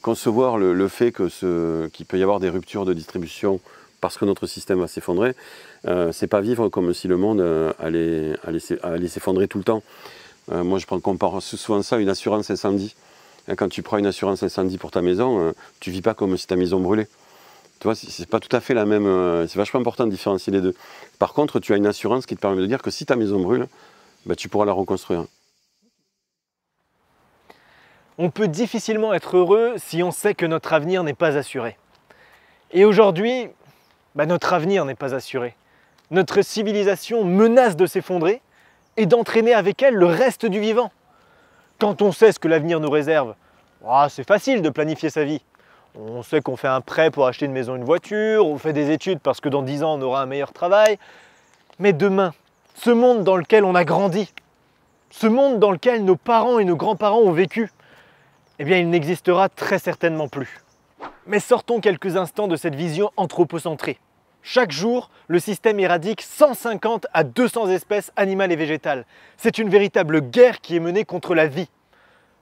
concevoir le fait qu'il peut y avoir des ruptures de distribution parce que notre système va s'effondrer, c'est pas vivre comme si le monde allait s'effondrer tout le temps. Moi, je compare souvent ça à une assurance incendie. Quand tu prends une assurance incendie pour ta maison, tu vis pas comme si ta maison brûlait. Tu vois, c'est pas tout à fait la même. C'est vachement important de différencier les deux. Par contre, tu as une assurance qui te permet de dire que si ta maison brûle, bah, tu pourras la reconstruire. On peut difficilement être heureux si on sait que notre avenir n'est pas assuré. Et aujourd'hui, notre avenir n'est pas assuré. Notre civilisation menace de s'effondrer et d'entraîner avec elle le reste du vivant. Quand on sait ce que l'avenir nous réserve, c'est facile de planifier sa vie. On sait qu'on fait un prêt pour acheter une maison, une voiture, on fait des études parce que dans 10 ans on aura un meilleur travail. Mais demain, ce monde dans lequel on a grandi, ce monde dans lequel nos parents et nos grands-parents ont vécu, eh bien il n'existera très certainement plus. Mais sortons quelques instants de cette vision anthropocentrée. Chaque jour, le système éradique 150 à 200 espèces animales et végétales. C'est une véritable guerre qui est menée contre la vie.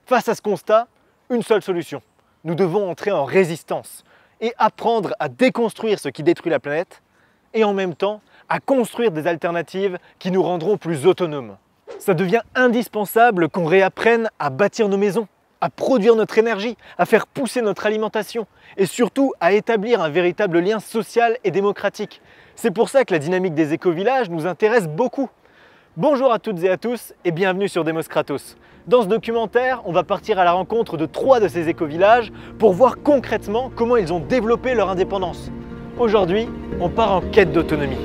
Face à ce constat, une seule solution. Nous devons entrer en résistance et apprendre à déconstruire ce qui détruit la planète et en même temps à construire des alternatives qui nous rendront plus autonomes. Ça devient indispensable qu'on réapprenne à bâtir nos maisons, à produire notre énergie, à faire pousser notre alimentation et surtout à établir un véritable lien social et démocratique. C'est pour ça que la dynamique des éco-villages nous intéresse beaucoup. Bonjour à toutes et à tous et bienvenue sur Demos Kratos. Dans ce documentaire, on va partir à la rencontre de 3 de ces éco-villages pour voir concrètement comment ils ont développé leur indépendance. Aujourd'hui, on part en quête d'autonomie.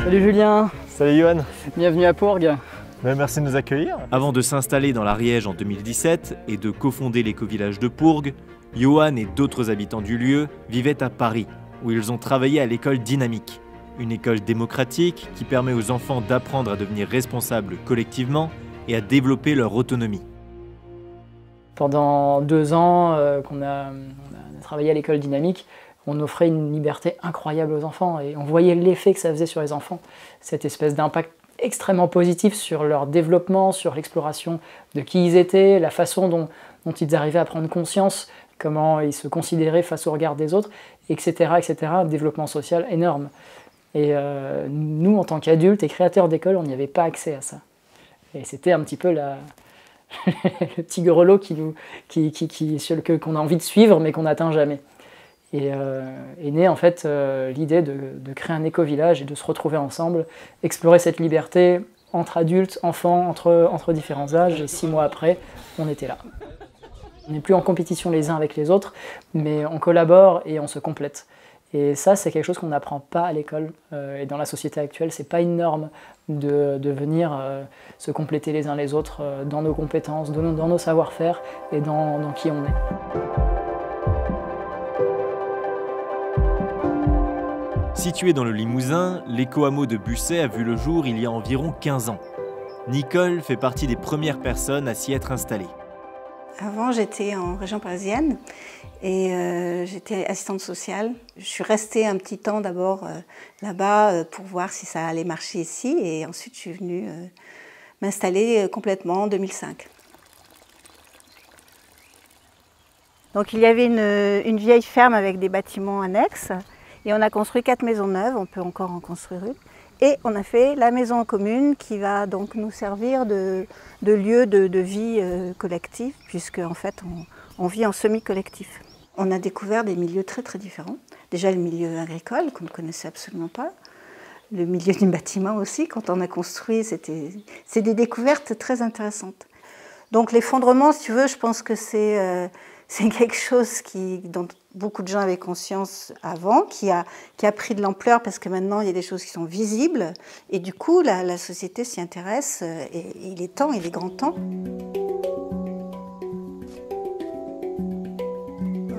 Salut Julien. Salut Johan. Bienvenue à Pourgues. Merci de nous accueillir. Avant de s'installer dans l'Ariège en 2017 et de cofonder l'éco-village de Pourgues, Johan et d'autres habitants du lieu vivaient à Paris, où ils ont travaillé à l'école Dynamique, une école démocratique qui permet aux enfants d'apprendre à devenir responsables collectivement et à développer leur autonomie. Pendant 2 ans qu'on a travaillé à l'école Dynamique, on offrait une liberté incroyable aux enfants et on voyait l'effet que ça faisait sur les enfants, cette espèce d'impact extrêmement positif sur leur développement, sur l'exploration de qui ils étaient, la façon dont ils arrivaient à prendre conscience, comment ils se considéraient face au regard des autres, etc. etc. Un développement social énorme. Et nous, en tant qu'adultes et créateurs d'école, on n'y avait pas accès à ça. Et c'était un petit peu le petit grelot qu'on a envie de suivre, mais qu'on n'atteint jamais. Et est née en fait l'idée de créer un éco-village et de se retrouver ensemble, explorer cette liberté entre adultes, enfants, entre différents âges, et 6 mois après, on était là. On n'est plus en compétition les uns avec les autres, mais on collabore et on se complète. Et ça, c'est quelque chose qu'on n'apprend pas à l'école. Et dans la société actuelle, c'est pas une norme de venir se compléter les uns les autres dans nos compétences, dans nos savoir-faire et dans qui on est. Situé dans le Limousin, l'éco-hameau de Busset a vu le jour il y a environ 15 ans. Nicole fait partie des premières personnes à s'y être installée. Avant, j'étais en région parisienne et j'étais assistante sociale. Je suis restée un petit temps d'abord là-bas pour voir si ça allait marcher ici et ensuite je suis venue m'installer complètement en 2005. Donc il y avait une vieille ferme avec des bâtiments annexes. Et on a construit 4 maisons neuves, on peut encore en construire une. Et on a fait la maison en commune qui va donc nous servir de lieu de vie collective, puisque en fait on vit en semi-collectif. On a découvert des milieux très très différents. Déjà le milieu agricole qu'on ne connaissait absolument pas. Le milieu du bâtiment aussi, quand on a construit, c'est des découvertes très intéressantes. Donc l'effondrement, si tu veux, je pense que c'est quelque chose dont beaucoup de gens avaient conscience avant, qui a pris de l'ampleur parce que maintenant il y a des choses qui sont visibles et du coup la société s'y intéresse et il est temps, il est grand temps.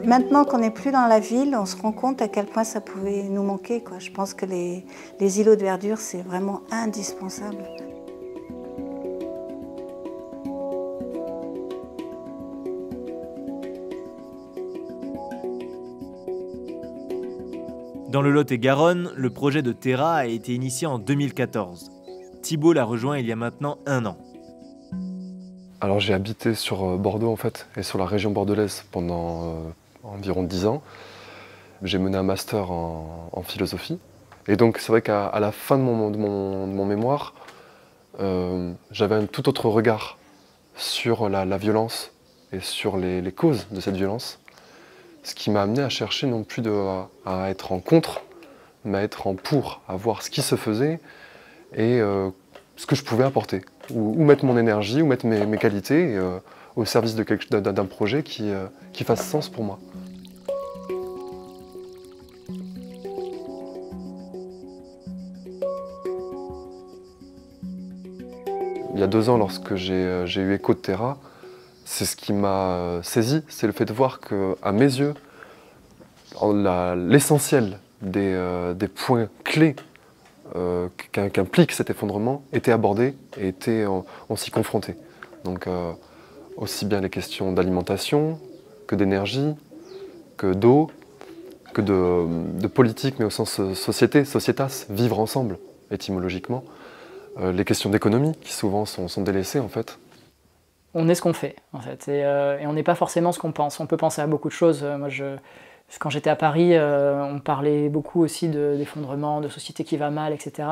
Maintenant qu'on n'est plus dans la ville, on se rend compte à quel point ça pouvait nous manquer, quoi. Je pense que les îlots de verdure, c'est vraiment indispensable. Dans le Lot-et-Garonne, le projet de Terra a été initié en 2014. Thibault l'a rejoint il y a maintenant 1 an. Alors j'ai habité sur Bordeaux en fait, et sur la région bordelaise pendant environ 10 ans. J'ai mené un master en philosophie. Et donc c'est vrai qu'à la fin de mon mémoire, j'avais un tout autre regard sur la violence et sur les causes de cette violence. Ce qui m'a amené à chercher non plus à être en contre, mais à être en pour, à voir ce qui se faisait et ce que je pouvais apporter. Où mettre mon énergie, où mettre mes qualités au service d'un projet qui fasse sens pour moi. Il y a 2 ans, lorsque j'ai eu écho de Terra, c'est ce qui m'a saisi, c'est le fait de voir qu'à mes yeux, l'essentiel des points clés qu'implique cet effondrement était abordé et on s'y confrontait. Donc aussi bien les questions d'alimentation, que d'énergie, que d'eau, que de politique, mais au sens société, societas, vivre ensemble, étymologiquement. Les questions d'économie, qui souvent sont délaissées en fait. On est ce qu'on fait, en fait, et on n'est pas forcément ce qu'on pense. On peut penser à beaucoup de choses. Moi, quand j'étais à Paris, on parlait beaucoup aussi d'effondrement, de société qui va mal, etc.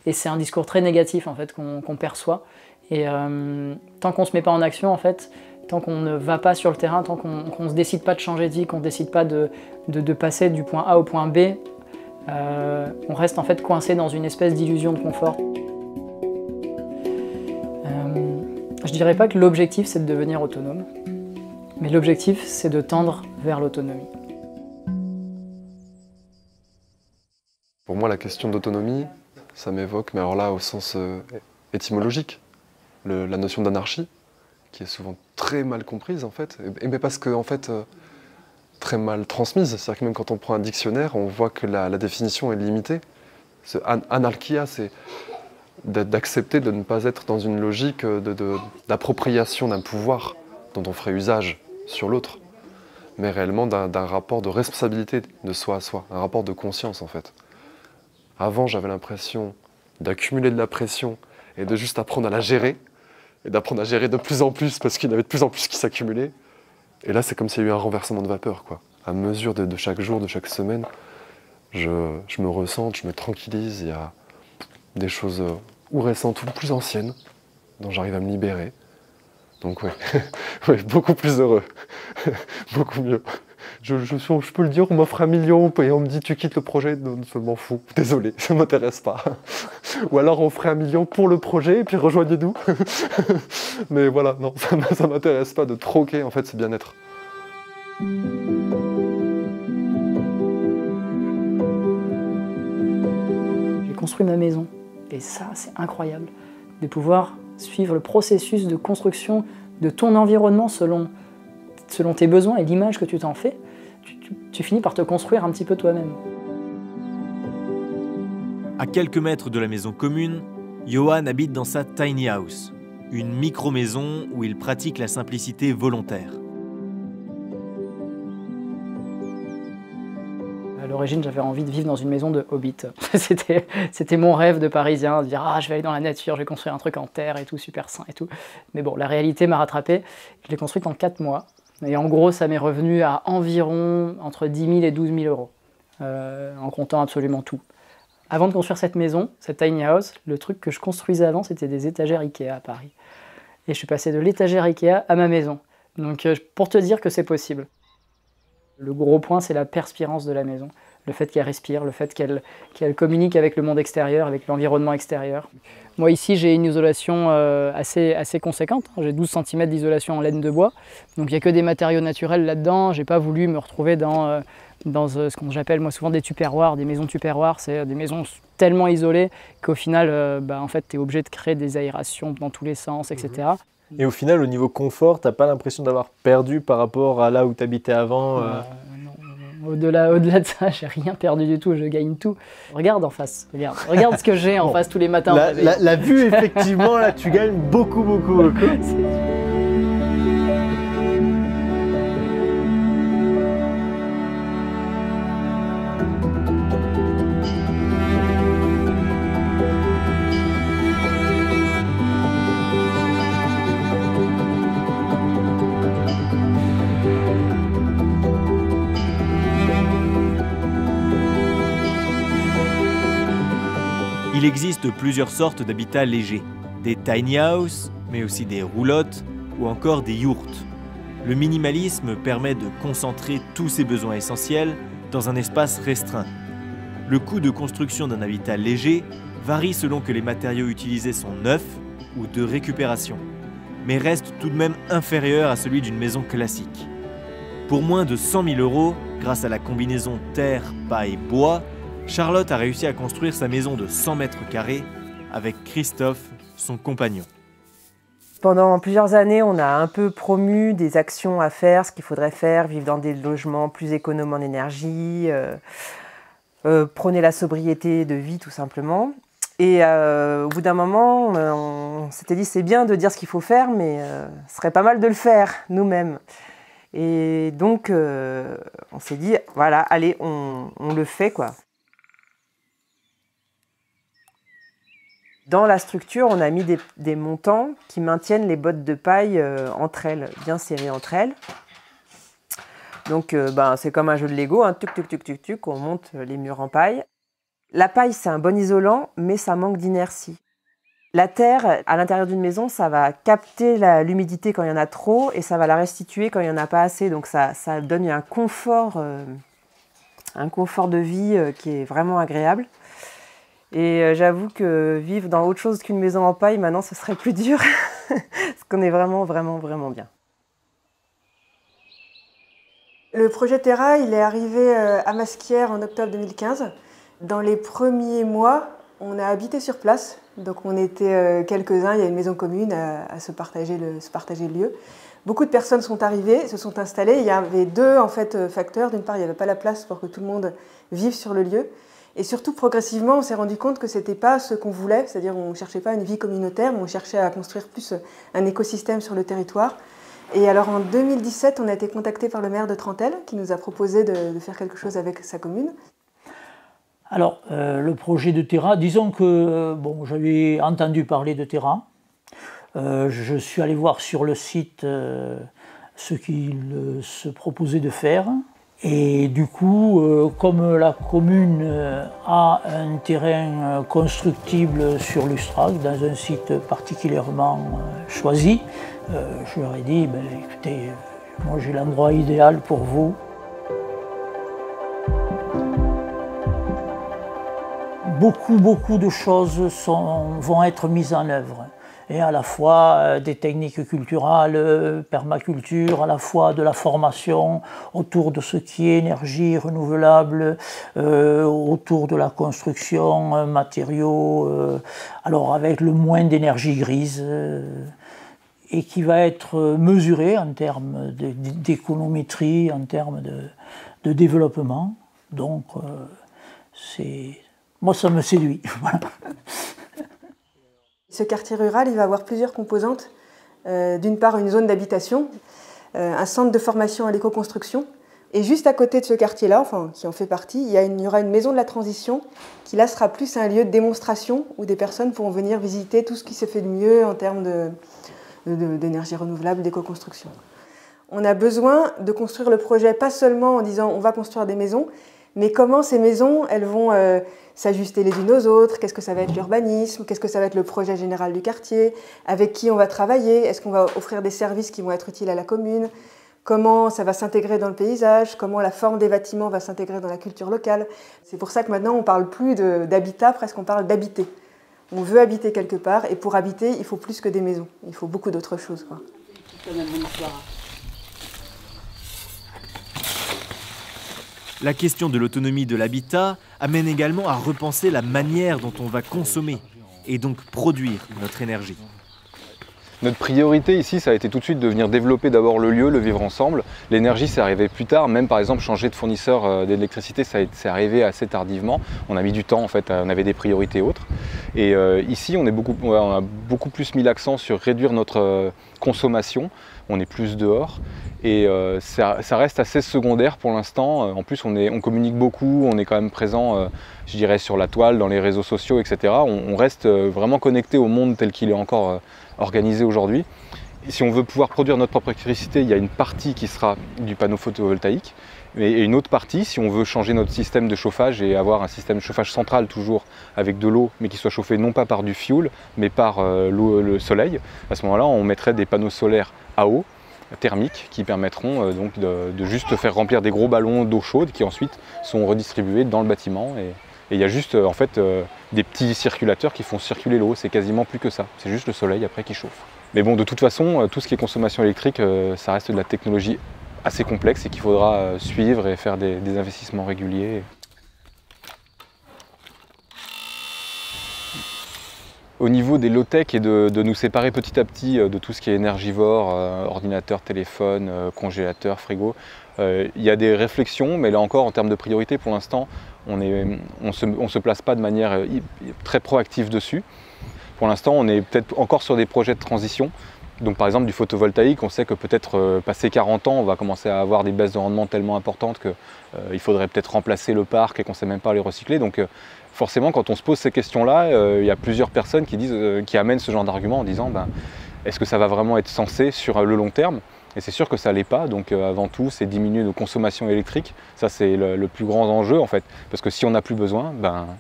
Et c'est un discours très négatif, en fait, qu'on perçoit. Et tant qu'on ne se met pas en action, en fait, tant qu'on ne va pas sur le terrain, tant qu'on ne se décide pas de changer de vie, qu'on ne décide pas de passer du point A au point B, on reste en fait coincé dans une espèce d'illusion de confort. Je dirais pas que l'objectif c'est de devenir autonome, mais l'objectif c'est de tendre vers l'autonomie. Pour moi, la question d'autonomie, ça m'évoque, mais alors là au sens étymologique, la notion d'anarchie, qui est souvent très mal comprise en fait, mais parce que en fait très mal transmise. C'est-à-dire que même quand on prend un dictionnaire, on voit que la définition est limitée. Anarchia, c'est d'accepter de ne pas être dans une logique d'appropriation d'un pouvoir dont on ferait usage sur l'autre, mais réellement d'un rapport de responsabilité de soi à soi, un rapport de conscience en fait. Avant, j'avais l'impression d'accumuler de la pression et de juste apprendre à la gérer, et d'apprendre à gérer de plus en plus parce qu'il y avait de plus en plus qui s'accumulait. Et là, c'est comme s'il y a eu un renversement de vapeur, quoi. À mesure de chaque jour, de chaque semaine, je me ressens, je me tranquillise, il y a des choses ou récentes ou plus anciennes dont j'arrive à me libérer. Donc ouais, ouais, beaucoup plus heureux, beaucoup mieux. Je peux le dire, on m'offre 1 million et on me dit tu quittes le projet, non, je m'en fous, désolé, ça ne m'intéresse pas. Ou alors on ferait 1 million pour le projet et puis rejoignez-nous. Mais voilà, non, ça ne m'intéresse pas de troquer en fait ce bien-être. J'ai construit ma maison et ça c'est incroyable de pouvoir suivre le processus de construction de ton environnement selon tes besoins et l'image que tu t'en fais. Tu finis par te construire un petit peu toi-même. À quelques mètres de la maison commune, Johan habite dans sa tiny house, une micro-maison où il pratique la simplicité volontaire. À l'origine, j'avais envie de vivre dans une maison de hobbit. C'était mon rêve de Parisien, de dire « Ah, je vais aller dans la nature, je vais construire un truc en terre et tout, super sain et tout. » Mais bon, la réalité m'a rattrapé. Je l'ai construite en 4 mois. Et en gros, ça m'est revenu à environ entre 10 000 et 12 000 euros, en comptant absolument tout. Avant de construire cette maison, cette tiny house, le truc que je construisais avant, c'était des étagères Ikea à Paris. Et je suis passé de l'étagère Ikea à ma maison. Donc pour te dire que c'est possible. Le gros point, c'est la perspirance de la maison. Le fait qu'elle respire, le fait qu'elle communique avec le monde extérieur, avec l'environnement extérieur. Moi ici, j'ai une isolation assez conséquente. J'ai 12 cm d'isolation en laine de bois. Donc il n'y a que des matériaux naturels là-dedans. Je n'ai pas voulu me retrouver dans ce qu'on j'appelle moi souvent des tupperwares, des maisons tupperwares. C'est des maisons tellement isolées qu'au final, en fait, tu es obligé de créer des aérations dans tous les sens, etc. Et au final, au niveau confort, tu n'as pas l'impression d'avoir perdu par rapport à là où tu habitais avant non. Au-delà de ça, j'ai rien perdu du tout, je gagne tout. Regarde en face, regarde ce que j'ai en face tous les matins. La vue, effectivement, là, tu gagnes beaucoup. Il existe plusieurs sortes d'habitats légers. Des tiny houses, mais aussi des roulottes ou encore des yourtes. Le minimalisme permet de concentrer tous ses besoins essentiels dans un espace restreint. Le coût de construction d'un habitat léger varie selon que les matériaux utilisés sont neufs ou de récupération, mais reste tout de même inférieur à celui d'une maison classique. Pour moins de 100 000 €, grâce à la combinaison terre, paille, bois, Charlotte a réussi à construire sa maison de 100 mètres carrés avec Christophe, son compagnon. Pendant plusieurs années, on a un peu promu des actions à faire, ce qu'il faudrait faire, vivre dans des logements plus économes en énergie, prôner la sobriété de vie tout simplement. Et au bout d'un moment, on s'était dit c'est bien de dire ce qu'il faut faire, mais ce serait pas mal de le faire nous-mêmes. Et donc, on s'est dit, voilà, allez, on le fait, quoi. Dans la structure, on a mis des montants qui maintiennent les bottes de paille entre elles, bien serrées entre elles. Donc, c'est comme un jeu de Lego, hein, tuc, tuc, tuc, tuc, tuc, on monte les murs en paille. La paille, c'est un bon isolant, mais ça manque d'inertie. La terre, à l'intérieur d'une maison, ça va capter l'humidité quand il y en a trop et ça va la restituer quand il n'y en a pas assez. Donc ça donne un confort de vie qui est vraiment agréable. Et j'avoue que vivre dans autre chose qu'une maison en paille, maintenant, ce serait plus dur. Parce qu'on est vraiment, vraiment, vraiment bien. Le projet Terra, il est arrivé à Masquières en octobre 2015. Dans les premiers mois, on a habité sur place. Donc on était quelques-uns, il y a une maison commune à se partager le lieu. Beaucoup de personnes sont arrivées, se sont installées. Il y avait deux facteurs. D'une part, il n'y avait pas la place pour que tout le monde vive sur le lieu. Et surtout, progressivement, on s'est rendu compte que ce n'était pas ce qu'on voulait. C'est-à-dire qu'on ne cherchait pas une vie communautaire, mais on cherchait à construire plus un écosystème sur le territoire. Et alors en 2017, on a été contacté par le maire de Trentelle qui nous a proposé de faire quelque chose avec sa commune. Alors, le projet de Terra, disons que j'avais entendu parler de Terra. Je suis allé voir sur le site ce qu'il se proposait de faire. Et du coup, comme la commune a un terrain constructible sur l'Ustrac, dans un site particulièrement choisi, je leur ai dit, écoutez, moi j'ai l'endroit idéal pour vous. Beaucoup de choses vont être mises en œuvre. Et à la fois des techniques culturelles, permaculture, à la fois de la formation autour de ce qui est énergie renouvelable, autour de la construction, matériaux, alors avec le moins d'énergie grise, et qui va être mesuré en termes d'économétrie, en termes de développement. Donc, moi, ça me séduit. Voilà. Ce quartier rural, il va avoir plusieurs composantes. D'une part, une zone d'habitation, un centre de formation à l'éco-construction. Et juste à côté de ce quartier-là, qui en fait partie, il y aura une maison de la transition qui là sera plus un lieu de démonstration où des personnes pourront venir visiter tout ce qui se fait de mieux en termes d'énergie renouvelable, d'éco-construction. On a besoin de construire le projet pas seulement en disant on va construire des maisons, mais comment ces maisons elles vont s'ajuster les unes aux autres, qu'est-ce que ça va être l'urbanisme, qu'est-ce que ça va être le projet général du quartier, avec qui on va travailler, est-ce qu'on va offrir des services qui vont être utiles à la commune, comment ça va s'intégrer dans le paysage, comment la forme des bâtiments va s'intégrer dans la culture locale. C'est pour ça que maintenant on ne parle plus d'habitat, presque on parle d'habiter. On veut habiter quelque part et pour habiter il faut plus que des maisons, il faut beaucoup d'autres choses, quoi. La question de l'autonomie de l'habitat amène également à repenser la manière dont on va consommer et donc produire notre énergie. Notre priorité ici, ça a été tout de suite de venir développer d'abord le lieu, le vivre ensemble. L'énergie, c'est arrivé plus tard, même par exemple changer de fournisseur d'électricité, c'est arrivé assez tardivement. On a mis du temps en fait, on avait des priorités autres. Et ici, on a beaucoup plus mis l'accent sur réduire notre consommation. On est plus dehors et ça reste assez secondaire pour l'instant. En plus, on communique beaucoup, on est quand même présent, je dirais, sur la toile, dans les réseaux sociaux, etc. On reste vraiment connecté au monde tel qu'il est encore organisé aujourd'hui. Si on veut pouvoir produire notre propre électricité, il y a une partie qui sera du panneau photovoltaïque, et une autre partie, si on veut changer notre système de chauffage et avoir un système de chauffage central toujours avec de l'eau, mais qui soit chauffé non pas par du fioul, mais par le soleil, à ce moment-là, on mettrait des panneaux solaires à eau, thermiques, qui permettront donc de juste faire remplir des gros ballons d'eau chaude qui ensuite sont redistribués dans le bâtiment. Et il y a juste en fait des petits circulateurs qui font circuler l'eau, c'est quasiment plus que ça, c'est juste le soleil après qui chauffe. Mais bon, de toute façon, tout ce qui est consommation électrique, ça reste de la technologie assez complexe et qu'il faudra suivre et faire des investissements réguliers. Au niveau des low-tech et de nous séparer petit à petit de tout ce qui est énergivore, ordinateur, téléphone, congélateur, frigo, il y a des réflexions, mais là encore, en termes de priorité, pour l'instant, on se place pas de manière très proactive dessus. Pour l'instant, on est peut-être encore sur des projets de transition. Donc par exemple du photovoltaïque, on sait que peut-être passé 40 ans, on va commencer à avoir des baisses de rendement tellement importantes qu'il faudrait peut-être remplacer le parc et qu'on ne sait même pas les recycler. Donc forcément, quand on se pose ces questions-là, il y a plusieurs personnes qui amènent ce genre d'argument en disant est-ce que ça va vraiment être sensé sur le long terme? Et c'est sûr que ça ne l'est pas, donc avant tout, c'est diminuer nos consommations électriques. Ça, c'est le plus grand enjeu, en fait. Parce que si on n'a plus besoin,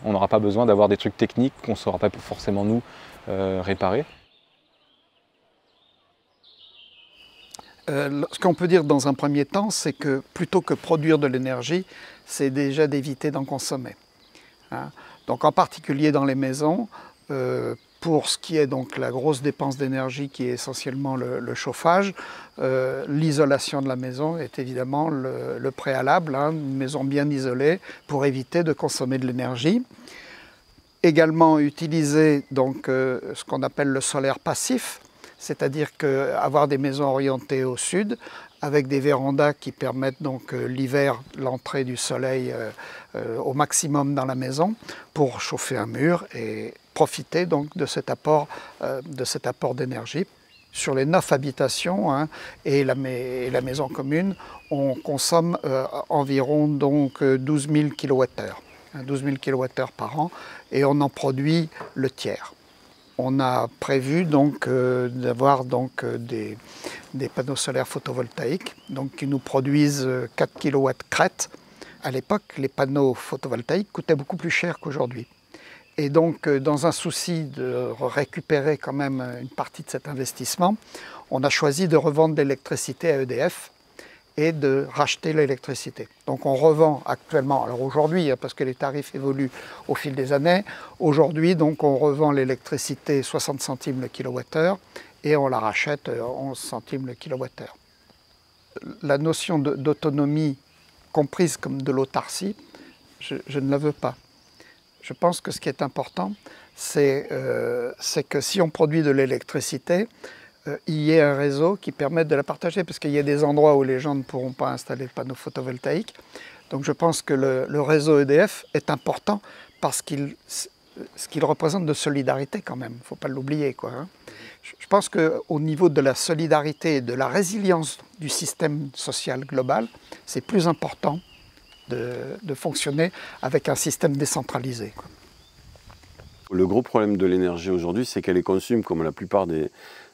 on n'aura pas besoin d'avoir des trucs techniques qu'on ne saura pas forcément nous réparer. Ce qu'on peut dire dans un premier temps, c'est que plutôt que produire de l'énergie, c'est déjà d'éviter d'en consommer. Hein. Donc en particulier dans les maisons, pour ce qui est donc la grosse dépense d'énergie qui est essentiellement le chauffage, l'isolation de la maison est évidemment le préalable, hein, une maison bien isolée pour éviter de consommer de l'énergie. Également utiliser donc, ce qu'on appelle le solaire passif, c'est-à-dire avoir des maisons orientées au sud, avec des vérandas qui permettent donc l'hiver l'entrée du soleil au maximum dans la maison pour chauffer un mur et profiter donc de cet apport d'énergie. Sur les 9 habitations hein, et la maison commune, on consomme environ donc 12 000 kWh, 12 000 kWh par an, et on en produit le tiers. On a prévu donc d'avoir donc des panneaux solaires photovoltaïques donc, qui nous produisent 4 kW crête. À l'époque, les panneaux photovoltaïques coûtaient beaucoup plus cher qu'aujourd'hui. Et donc, dans un souci de récupérer quand même une partie de cet investissement, on a choisi de revendre l'électricité à EDF et de racheter l'électricité. Donc on revend actuellement, alors aujourd'hui, parce que les tarifs évoluent au fil des années, aujourd'hui donc on revend l'électricité 60 centimes le kilowattheure et on la rachète 11 centimes le kilowattheure. La notion d'autonomie comprise comme de l'autarcie, je ne la veux pas. Je pense que ce qui est important, c'est que si on produit de l'électricité, il y ait un réseau qui permette de la partager, parce qu'il y a des endroits où les gens ne pourront pas installer de panneaux photovoltaïques. Donc je pense que le réseau EDF est important parce ce qu'il représente de solidarité quand même, il ne faut pas l'oublier, quoi, hein. Je pense qu'au niveau de la solidarité et de la résilience du système social global, c'est plus important de fonctionner avec un système décentralisé, quoi. Le gros problème de l'énergie aujourd'hui, c'est qu'elle est conçue, comme la plupart des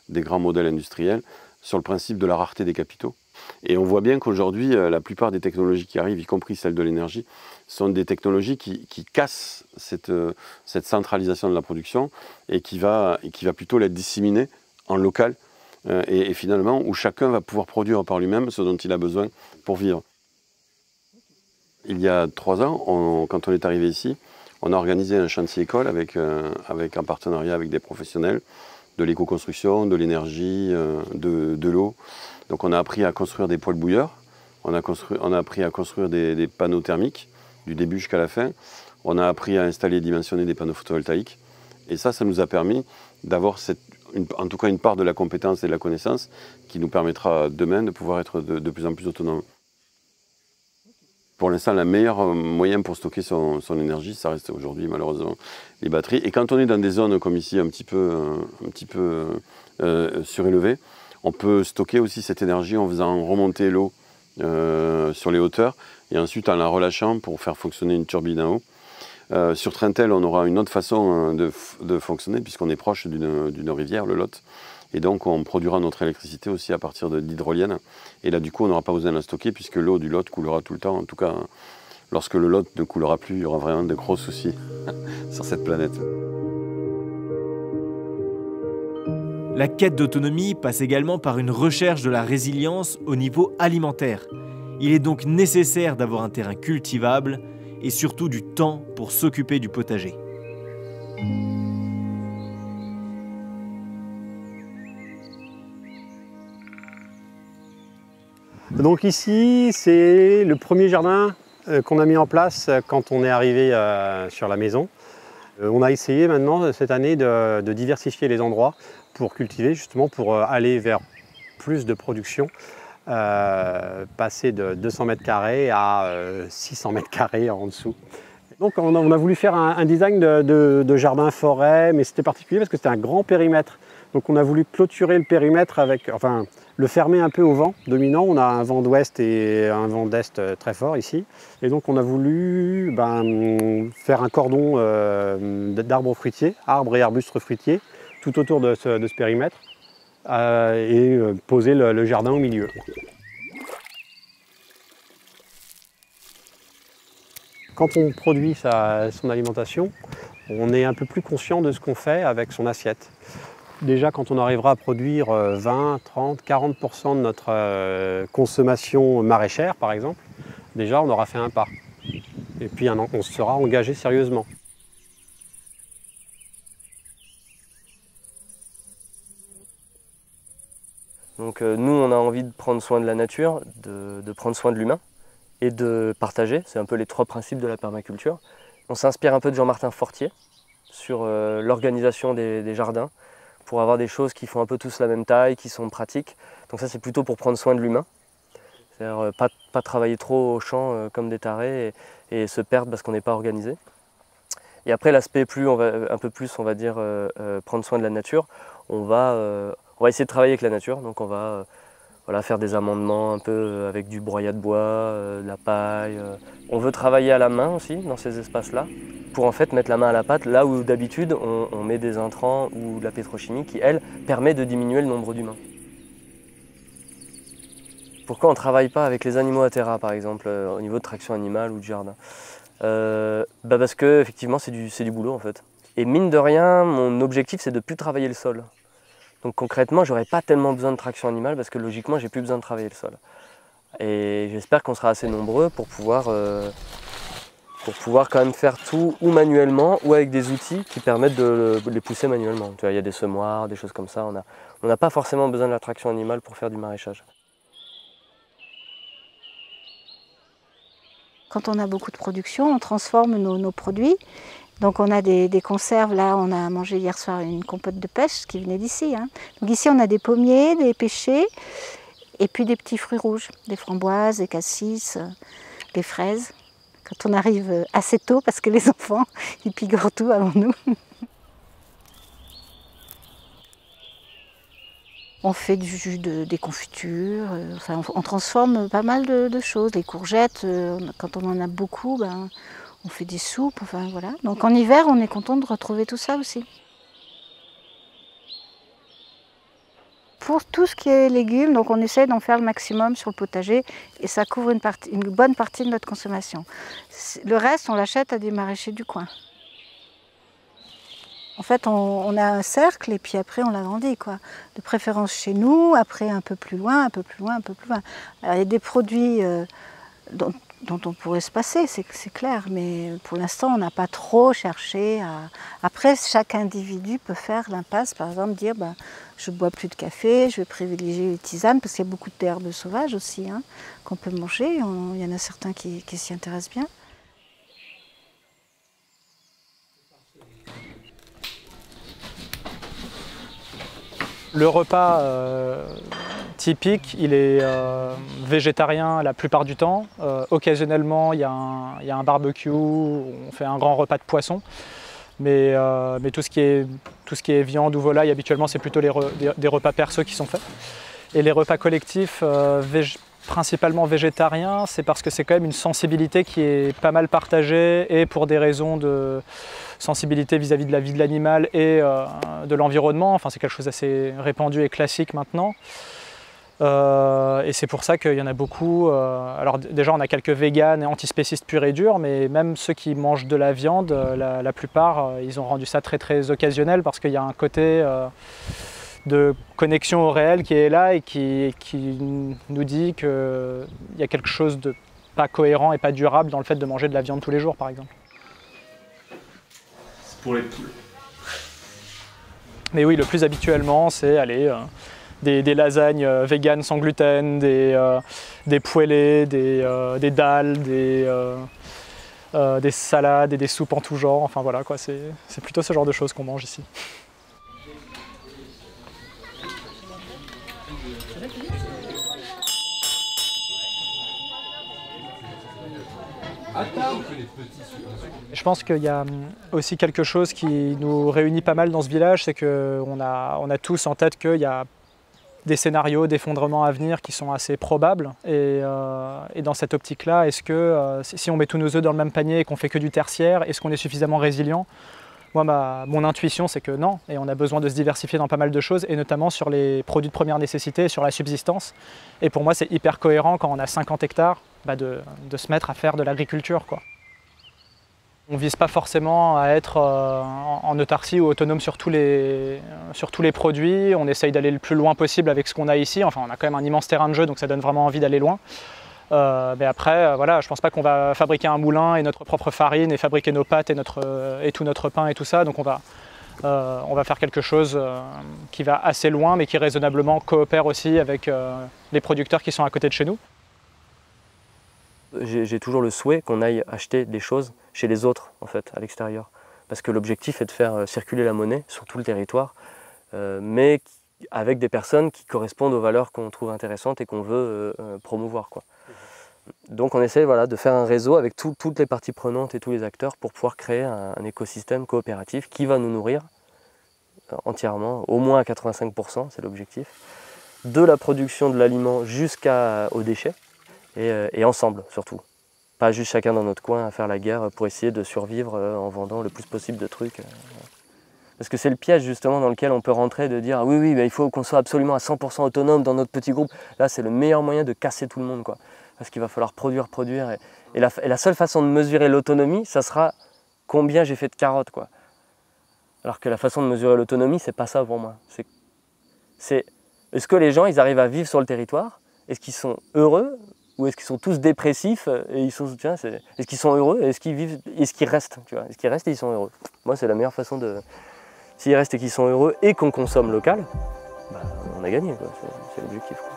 grands modèles industriels, sur le principe de la rareté des capitaux. Et on voit bien qu'aujourd'hui, la plupart des technologies qui arrivent, y compris celles de l'énergie, sont des technologies qui cassent cette centralisation de la production et qui va plutôt la disséminer en local et finalement où chacun va pouvoir produire par lui-même ce dont il a besoin pour vivre. Il y a 3 ans, quand on est arrivé ici, on a organisé un chantier école avec un partenariat avec des professionnels de l'éco-construction, de l'énergie, de l'eau. Donc on a appris à construire des poêles bouilleurs, on a appris à construire des panneaux thermiques du début jusqu'à la fin, on a appris à installer et dimensionner des panneaux photovoltaïques. Et ça nous a permis d'avoir en tout cas une part de la compétence et de la connaissance qui nous permettra demain de pouvoir être de plus en plus autonome. Pour l'instant, le meilleur moyen pour stocker son énergie, ça reste aujourd'hui malheureusement les batteries. Et quand on est dans des zones comme ici un petit peu surélevées, on peut stocker aussi cette énergie en faisant remonter l'eau sur les hauteurs et ensuite en la relâchant pour faire fonctionner une turbine en haut. Sur Trintel, on aura une autre façon de fonctionner puisqu'on est proche d'une rivière, le Lot. Et donc on produira notre électricité aussi à partir d'hydroliennes. Et là du coup on n'aura pas besoin de la stocker puisque l'eau du Lot coulera tout le temps. En tout cas, lorsque le Lot ne coulera plus, il y aura vraiment de gros soucis sur cette planète. La quête d'autonomie passe également par une recherche de la résilience au niveau alimentaire. Il est donc nécessaire d'avoir un terrain cultivable et surtout du temps pour s'occuper du potager. Donc ici, c'est le premier jardin qu'on a mis en place quand on est arrivé sur la maison. On a essayé maintenant cette année de diversifier les endroits pour cultiver, justement pour aller vers plus de production, passer de 200 mètres carrés à 600 mètres carrés en dessous. Donc on a voulu faire un design de jardin forêt, mais c'était particulier parce que c'était un grand périmètre. Donc on a voulu clôturer le périmètre avec, enfin le fermer un peu au vent dominant. On a un vent d'ouest et un vent d'est très fort ici. Et donc on a voulu faire un cordon d'arbres fruitiers, arbres et arbustes fruitiers, tout autour de ce périmètre et poser le jardin au milieu. Quand on produit son alimentation, on est un peu plus conscient de ce qu'on fait avec son assiette. Déjà, quand on arrivera à produire 20, 30, 40% de notre consommation maraîchère, par exemple, déjà on aura fait un pas. Et puis on se sera engagé sérieusement. Donc nous, on a envie de prendre soin de la nature, de prendre soin de l'humain et de partager. C'est un peu les trois principes de la permaculture. On s'inspire un peu de Jean-Martin Fortier sur l'organisation des jardins pour avoir des choses qui font un peu tous la même taille, qui sont pratiques. Donc ça, c'est plutôt pour prendre soin de l'humain. C'est-à-dire pas travailler trop au champ comme des tarés et se perdre parce qu'on n'est pas organisé. Et après, l'aspect un peu plus, on va dire, prendre soin de la nature, on va essayer de travailler avec la nature. Donc on va faire des amendements un peu avec du broyat de bois, de la paille. On veut travailler à la main aussi dans ces espaces-là pour en fait mettre la main à la pâte là où d'habitude on met des intrants ou de la pétrochimie qui, elle, permet de diminuer le nombre d'humains. Pourquoi on ne travaille pas avec les animaux à terra, par exemple, au niveau de traction animale ou de jardin? Parce que effectivement c'est du boulot en fait. Et mine de rien, mon objectif c'est de ne plus travailler le sol. Donc concrètement, j'aurais pas tellement besoin de traction animale parce que logiquement, j'ai plus besoin de travailler le sol. Et j'espère qu'on sera assez nombreux pour pouvoir quand même faire tout ou manuellement ou avec des outils qui permettent de les pousser manuellement. Tu vois, il y a des semoirs, des choses comme ça. On n'a pas forcément besoin de la traction animale pour faire du maraîchage. Quand on a beaucoup de production, on transforme nos produits. Donc on a des conserves, là on a mangé hier soir une compote de pêche qui venait d'ici. Hein. Donc ici on a des pommiers, des pêchers et puis des petits fruits rouges, des framboises, des cassis, des fraises. Quand on arrive assez tôt parce que les enfants ils picorent tout avant nous. On fait du jus des confitures, enfin, on transforme pas mal de choses. Les courgettes, quand on en a beaucoup, on fait des soupes, enfin voilà. Donc en hiver, on est content de retrouver tout ça aussi. Pour tout ce qui est légumes, donc on essaie d'en faire le maximum sur le potager et ça couvre une bonne partie de notre consommation. Le reste, on l'achète à des maraîchers du coin. En fait, on a un cercle et puis après on l'agrandit, quoi. De préférence chez nous, après un peu plus loin, un peu plus loin, un peu plus loin. Alors, il y a des produits dont on pourrait se passer, c'est clair, mais pour l'instant on n'a pas trop cherché à... Après, chaque individu peut faire l'impasse, par exemple dire je ne bois plus de café, je vais privilégier les tisanes, parce qu'il y a beaucoup d'herbes sauvages aussi hein, qu'on peut manger, il y en a certains qui s'y intéressent bien. Le repas typique, il est végétarien la plupart du temps. Occasionnellement, il y a un barbecue, on fait un grand repas de poisson. Mais tout ce qui est viande ou volaille, habituellement, c'est plutôt des repas perso qui sont faits. Et les repas collectifs principalement végétarien, c'est parce que c'est quand même une sensibilité qui est pas mal partagée, et pour des raisons de sensibilité vis-à-vis de la vie de l'animal et de l'environnement. Enfin, c'est quelque chose d'assez répandu et classique maintenant. Et c'est pour ça qu'il y en a beaucoup. Alors déjà, on a quelques véganes et antispécistes purs et durs, mais même ceux qui mangent de la viande, la plupart, ils ont rendu ça très très occasionnel, parce qu'il y a un côté de connexion au réel qui est là et qui nous dit qu'il y a quelque chose de pas cohérent et pas durable dans le fait de manger de la viande tous les jours, par exemple. C'est pour les poules. Mais oui, le plus habituellement, c'est des lasagnes véganes sans gluten, des poêlés, des dalles, des salades et des soupes en tout genre. Enfin voilà, quoi, c'est plutôt ce genre de choses qu'on mange ici. Je pense qu'il y a aussi quelque chose qui nous réunit pas mal dans ce village, c'est qu'on a tous en tête qu'il y a des scénarios d'effondrement à venir qui sont assez probables. Et dans cette optique-là, est-ce que si on met tous nos œufs dans le même panier et qu'on fait que du tertiaire, est-ce qu'on est suffisamment résilient? Moi, mon intuition, c'est que non, et on a besoin de se diversifier dans pas mal de choses, et notamment sur les produits de première nécessité et sur la subsistance. Et pour moi, c'est hyper cohérent quand on a 50 hectares de se mettre à faire de l'agriculture, quoi. On ne vise pas forcément à être en autarcie ou autonome sur tous les produits. On essaye d'aller le plus loin possible avec ce qu'on a ici. Enfin, on a quand même un immense terrain de jeu, donc ça donne vraiment envie d'aller loin. Mais après, voilà, je ne pense pas qu'on va fabriquer un moulin et notre propre farine et fabriquer nos pâtes et tout notre pain et tout ça. Donc on va faire quelque chose qui va assez loin, mais qui raisonnablement coopère aussi avec les producteurs qui sont à côté de chez nous. J'ai toujours le souhait qu'on aille acheter des choses chez les autres, en fait, à l'extérieur. Parce que l'objectif est de faire circuler la monnaie sur tout le territoire, mais avec des personnes qui correspondent aux valeurs qu'on trouve intéressantes et qu'on veut promouvoir, quoi. Donc on essaie, voilà, de faire un réseau avec toutes les parties prenantes et tous les acteurs pour pouvoir créer un écosystème coopératif qui va nous nourrir entièrement, au moins à 85%, c'est l'objectif, de la production de l'aliment jusqu'aux déchets, et ensemble surtout. Pas juste chacun dans notre coin à faire la guerre pour essayer de survivre en vendant le plus possible de trucs. Parce que c'est le piège justement dans lequel on peut rentrer, de dire ah oui, il faut qu'on soit absolument à 100% autonome dans notre petit groupe. Là, c'est le meilleur moyen de casser tout le monde, quoi. Parce qu'il va falloir produire. Et la seule façon de mesurer l'autonomie, ça sera combien j'ai fait de carottes, quoi. Alors que la façon de mesurer l'autonomie, c'est pas ça pour moi. Est-ce que les gens, ils arrivent à vivre sur le territoire? Est-ce qu'ils sont heureux? Ou est-ce qu'ils sont tous dépressifs et est-ce qu'ils sont heureux et est-ce qu'ils vivent, est-ce qu'ils restent, tu vois, est-ce qu'ils restent et ils sont heureux? Moi, c'est la meilleure façon de... S'ils restent et qu'ils sont heureux et qu'on consomme local, on a gagné, quoi. C'est l'objectif, quoi.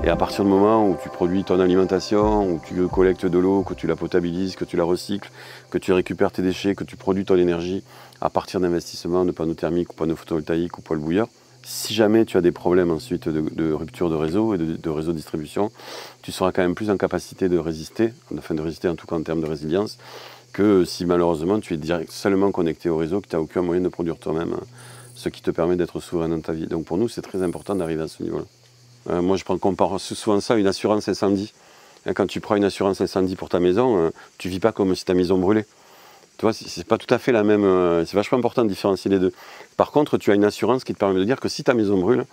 Et à partir du moment où tu produis ton alimentation, où tu collectes de l'eau, que tu la potabilises, que tu la recycles, que tu récupères tes déchets, que tu produis ton énergie à partir d'investissements de panneaux thermiques ou panneaux photovoltaïques ou poêles bouilleurs, si jamais tu as des problèmes ensuite de rupture de réseau et de réseau de distribution, tu seras quand même plus en capacité de résister, enfin de résister en tout cas en termes de résilience, que si malheureusement tu es seulement connecté au réseau, que tu n'as aucun moyen de produire toi-même, ce qui te permet d'être souverain dans ta vie. Donc pour nous, c'est très important d'arriver à ce niveau-là. Moi, je compare souvent ça à une assurance incendie. Quand tu prends une assurance incendie pour ta maison, tu ne vis pas comme si ta maison brûlait. Tu vois, c'est pas tout à fait la même. C'est vachement important de différencier les deux. Par contre, tu as une assurance qui te permet de dire que si ta maison brûle,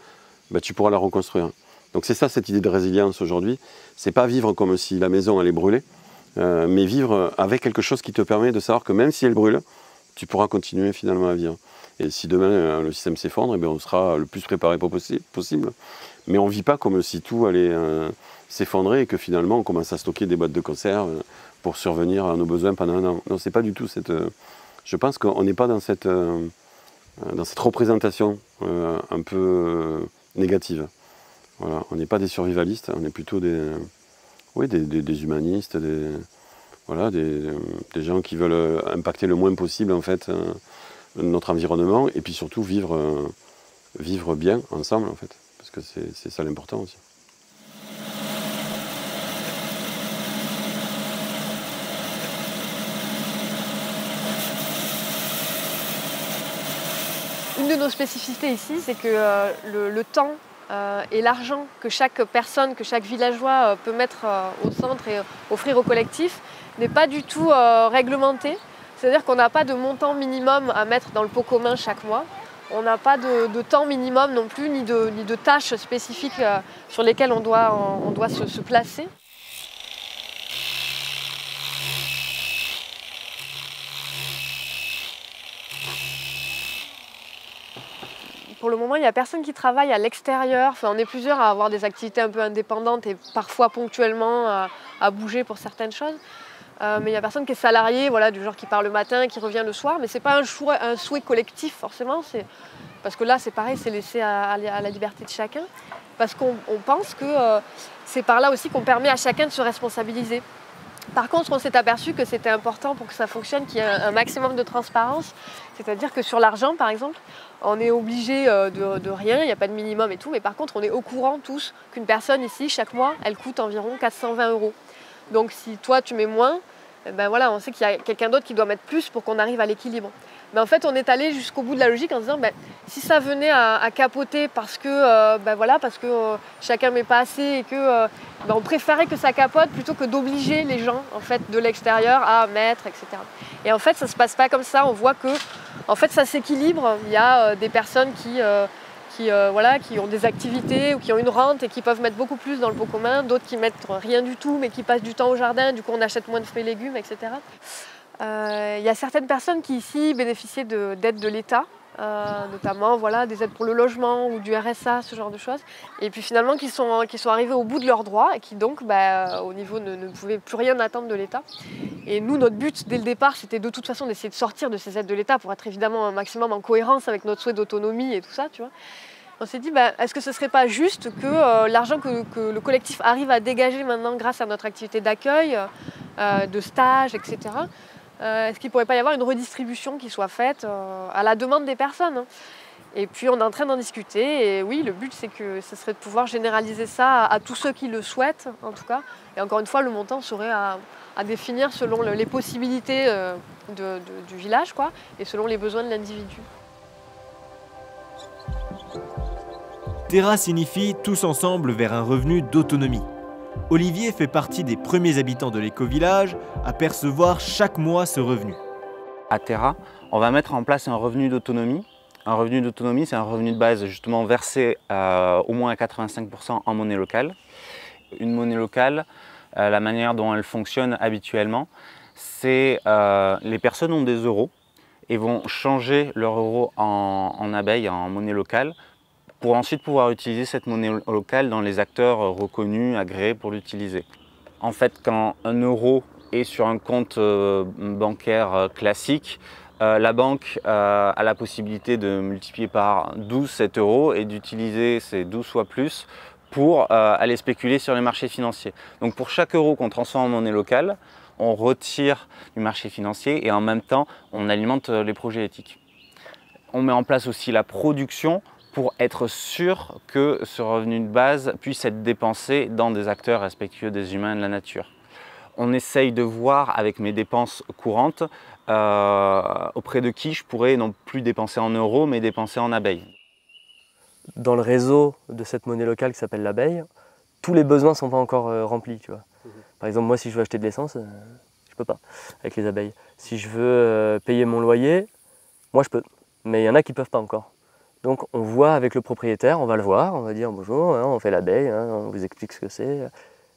tu pourras la reconstruire. Donc c'est ça cette idée de résilience aujourd'hui. C'est pas vivre comme si la maison allait brûler, mais vivre avec quelque chose qui te permet de savoir que même si elle brûle, tu pourras continuer finalement à vivre. Et si demain le système s'effondre, on sera le plus préparé possible. Mais on ne vit pas comme si tout allait s'effondrer et que finalement on commence à stocker des boîtes de conserve pour survenir à nos besoins pendant un an. Non, c'est pas du tout cette... je pense qu'on n'est pas dans cette représentation un peu négative. Voilà, on n'est pas des survivalistes, on est plutôt des humanistes, des gens qui veulent impacter le moins possible en fait notre environnement et puis surtout vivre bien ensemble en fait. Parce que c'est ça l'important aussi. Une de nos spécificités ici, c'est que le temps et l'argent que chaque personne, que chaque villageois peut mettre au centre et offrir au collectif n'est pas du tout réglementé. C'est-à-dire qu'on n'a pas de montant minimum à mettre dans le pot commun chaque mois. On n'a pas de temps minimum non plus, ni de tâches spécifiques sur lesquelles on doit se placer. Pour le moment, il n'y a personne qui travaille à l'extérieur. Enfin, on est plusieurs à avoir des activités un peu indépendantes et parfois ponctuellement à bouger pour certaines choses. Mais il n'y a personne qui est salarié, voilà, du genre qui part le matin, qui revient le soir. Mais ce n'est pas un souhait collectif forcément. Parce que là, c'est pareil, c'est laissé à la liberté de chacun. Parce qu'on pense que c'est par là aussi qu'on permet à chacun de se responsabiliser. Par contre, on s'est aperçu que c'était important pour que ça fonctionne, qu'il y ait un maximum de transparence. C'est-à-dire que sur l'argent, par exemple, on est obligé de rien, il n'y a pas de minimum et tout. Mais par contre, on est au courant tous qu'une personne ici, chaque mois, elle coûte environ 420 €. Donc si toi, tu mets moins, ben voilà, on sait qu'il y a quelqu'un d'autre qui doit mettre plus pour qu'on arrive à l'équilibre. Mais en fait, on est allé jusqu'au bout de la logique en se disant, ben, si ça venait à capoter parce que, chacun ne met pas assez et que on préférait que ça capote plutôt que d'obliger les gens en fait, de l'extérieur à mettre, etc. Et en fait, ça ne se passe pas comme ça. On voit que en fait, ça s'équilibre. Il y a des personnes qui ont des activités ou qui ont une rente et qui peuvent mettre beaucoup plus dans le pot commun, d'autres qui mettent rien du tout mais qui passent du temps au jardin, du coup on achète moins de fruits et légumes, etc. Il y a certaines personnes qui ici bénéficiaient d'aides de l'État, notamment voilà, des aides pour le logement ou du RSA, ce genre de choses, et puis finalement qui sont arrivés au bout de leurs droits et qui donc au niveau ne pouvaient plus rien attendre de l'État. Et nous, notre but dès le départ, c'était de toute façon d'essayer de sortir de ces aides de l'État pour être évidemment un maximum en cohérence avec notre souhait d'autonomie et tout ça, tu vois. On s'est dit, est-ce que ce ne serait pas juste que l'argent que le collectif arrive à dégager maintenant grâce à notre activité d'accueil, de stage, etc., est-ce qu'il ne pourrait pas y avoir une redistribution qui soit faite à la demande des personnes, hein. Et puis on est en train d'en discuter et oui, le but c'est que ce serait de pouvoir généraliser ça à tous ceux qui le souhaitent en tout cas. Et encore une fois, le montant serait à définir selon les possibilités du village quoi, et selon les besoins de l'individu. Terra signifie tous ensemble vers un revenu d'autonomie. Olivier fait partie des premiers habitants de l'éco-village à percevoir chaque mois ce revenu. À Terra, on va mettre en place un revenu d'autonomie. Un revenu d'autonomie, c'est un revenu de base justement versé au moins à 85% en monnaie locale. Une monnaie locale, la manière dont elle fonctionne habituellement, c'est les personnes ont des euros et vont changer leur euro en abeilles, en monnaie locale, pour ensuite pouvoir utiliser cette monnaie locale dans les acteurs reconnus, agréés pour l'utiliser. En fait, quand un euro est sur un compte bancaire classique, la banque a la possibilité de multiplier par 12 cet euro et d'utiliser ces 12 fois plus pour aller spéculer sur les marchés financiers. Donc pour chaque euro qu'on transforme en monnaie locale, on retire du marché financier et en même temps, on alimente les projets éthiques. On met en place aussi la production pour être sûr que ce revenu de base puisse être dépensé dans des acteurs respectueux des humains et de la nature. On essaye de voir avec mes dépenses courantes auprès de qui je pourrais non plus dépenser en euros mais dépenser en abeilles. Dans le réseau de cette monnaie locale qui s'appelle l'abeille, tous les besoins ne sont pas encore remplis. Tu vois. Par exemple, moi si je veux acheter de l'essence, je ne peux pas avec les abeilles. Si je veux payer mon loyer, moi je peux, mais il y en a qui ne peuvent pas encore. Donc on voit avec le propriétaire, on va le voir, on va dire bonjour, hein, on fait l'abeille, hein, on vous explique ce que c'est.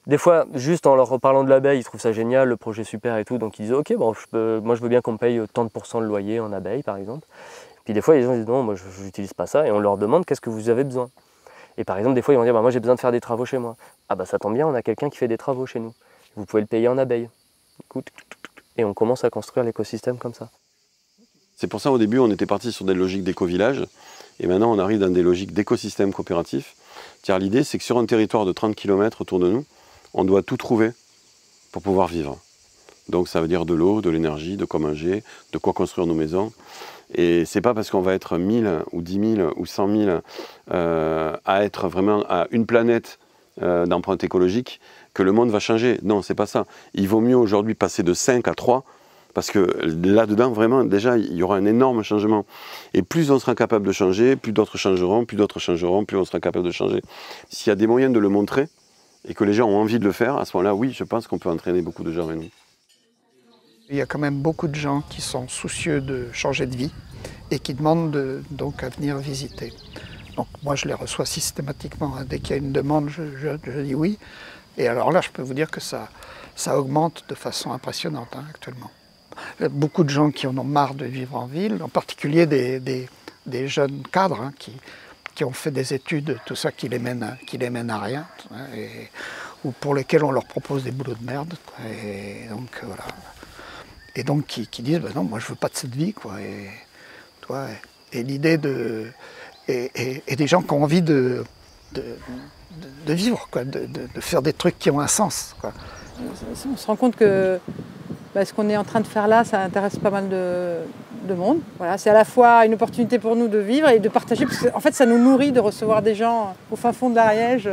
Des fois, juste en leur reparlant de l'abeille, ils trouvent ça génial, le projet super et tout, donc ils disent ok, bon, moi je veux bien qu'on me paye tant de % de loyer en abeille par exemple. Puis des fois, les gens disent non, moi je n'utilise pas ça, et on leur demande qu'est-ce que vous avez besoin. Et par exemple, des fois ils vont dire moi j'ai besoin de faire des travaux chez moi. Ah bah ça tombe bien, on a quelqu'un qui fait des travaux chez nous. Vous pouvez le payer en abeille. Et on commence à construire l'écosystème comme ça. C'est pour ça au début on était parti sur des logiques d'éco-village. Et maintenant, on arrive dans des logiques d'écosystème coopératif. L'idée, c'est que sur un territoire de 30 km autour de nous, on doit tout trouver pour pouvoir vivre. Donc ça veut dire de l'eau, de l'énergie, de quoi manger, de quoi construire nos maisons. Et c'est pas parce qu'on va être 1000 ou 10 000 ou 100 000 à être vraiment à une planète d'empreinte écologique que le monde va changer. Non, c'est pas ça. Il vaut mieux aujourd'hui passer de 5 à 3 Parce que là-dedans, vraiment, déjà, il y aura un énorme changement. Et plus on sera capable de changer, plus d'autres changeront, plus d'autres changeront, plus on sera capable de changer. S'il y a des moyens de le montrer, et que les gens ont envie de le faire, à ce moment-là, oui, je pense qu'on peut entraîner beaucoup de gens avec nous. Il y a quand même beaucoup de gens qui sont soucieux de changer de vie et qui demandent donc à venir visiter. Donc moi, je les reçois systématiquement. Dès qu'il y a une demande, je dis oui. Et alors là, je peux vous dire que ça augmente de façon impressionnante actuellement. Il y a beaucoup de gens qui en ont marre de vivre en ville, en particulier des jeunes cadres qui ont fait des études, tout ça qui les mène à rien, ou pour lesquels on leur propose des boulots de merde. Et donc voilà. Et donc qui disent ben non, moi je veux pas de cette vie, quoi. Et l'idée de et des gens qui ont envie de vivre, quoi, de faire des trucs qui ont un sens, quoi. On se rend compte que ce qu'on est en train de faire là, ça intéresse pas mal de monde. Voilà, c'est à la fois une opportunité pour nous de vivre et de partager, parce qu'en fait ça nous nourrit de recevoir des gens au fin fond de l'Ariège.